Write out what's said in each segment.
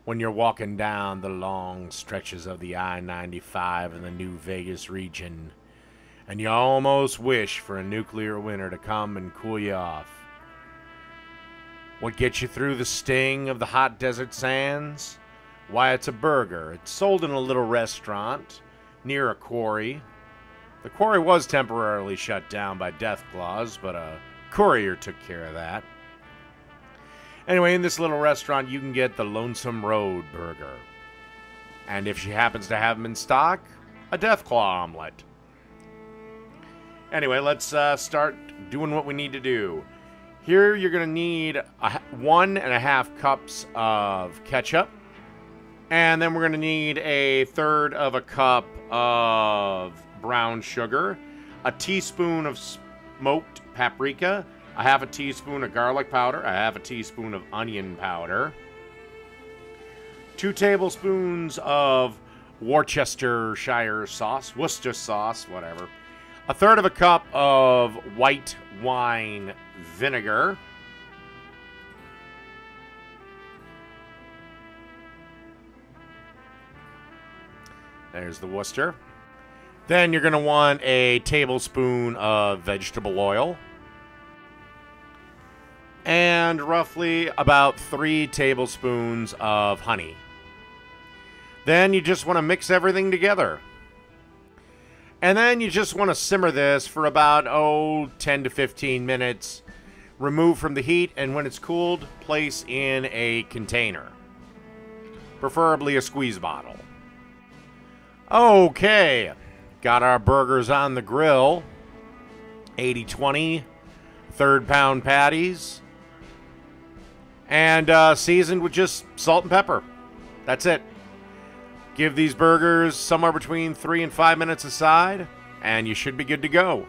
when you're walking down the long stretches of the I-95 in the New Vegas region, and you almost wish for a nuclear winter to come and cool you off. What gets you through the sting of the hot desert sands? Why, it's a burger. It's sold in a little restaurant near a quarry. The quarry was temporarily shut down by death claws, but a courier took care of that. Anyway, in this little restaurant, you can get the Lonesome Road burger. And if she happens to have them in stock, a death claw omelet. Anyway, let's start doing what we need to do. Here, you're going to need 1.5 cups of ketchup. And then we're going to need 1/3 cup of brown sugar, a teaspoon of smoked paprika, a 1/2 teaspoon of garlic powder, a 1/2 teaspoon of onion powder, 2 tablespoons of Worcestershire sauce, Worcester sauce, whatever, 1/3 cup of white wine vinegar, there's the Worcester. Then you're going to want a tablespoon of vegetable oil. And roughly about 3 tablespoons of honey. Then you just want to mix everything together. And then you just want to simmer this for about, 10 to 15 minutes. Remove from the heat, and when it's cooled, place in a container. Preferably a squeeze bottle. Okay. Got our burgers on the grill. 80-20, 1/3 pound patties. And seasoned with just salt and pepper. That's it. Give these burgers somewhere between 3 and 5 minutes aside, and you should be good to go.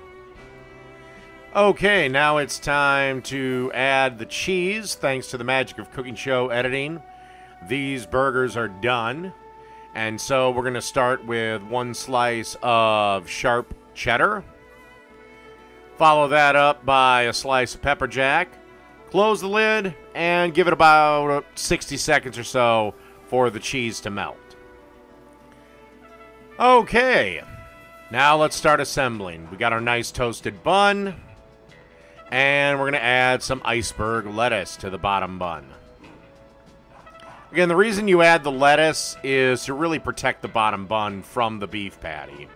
Okay, now it's time to add the cheese. Thanks to the magic of cooking show editing, these burgers are done. And so we're going to start with 1 slice of sharp cheddar. Follow that up by a slice of pepper jack. Close the lid and give it about 60 seconds or so for the cheese to melt. Okay, now let's start assembling. We got our nice toasted bun, and we're going to add some iceberg lettuce to the bottom bun. Again, the reason you add the lettuce is to really protect the bottom bun from the beef patty.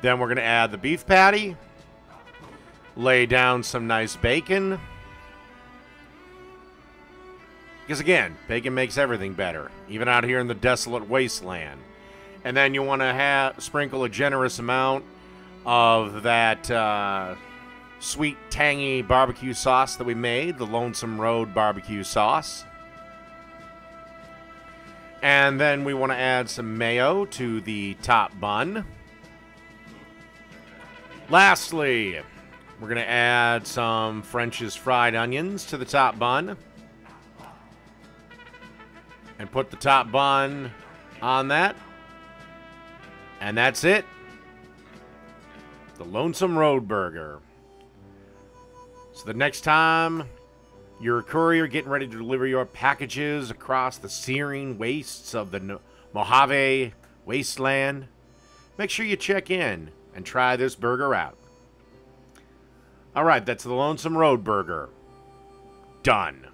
Then we're going to add the beef patty. Lay down some nice bacon. Because again, bacon makes everything better, even out here in the desolate wasteland. And then you want to sprinkle a generous amount of that sweet, tangy barbecue sauce that we made, the Lonesome Road barbecue sauce. And then we want to add some mayo to the top bun. Lastly, we're going to add some French's fried onions to the top bun. And put the top bun on that. And that's it. The Lonesome Road burger. So the next time you're a courier getting ready to deliver your packages across the searing wastes of the Mojave wasteland, make sure you check in and try this burger out. All right, that's the Lonesome Road burger. Done.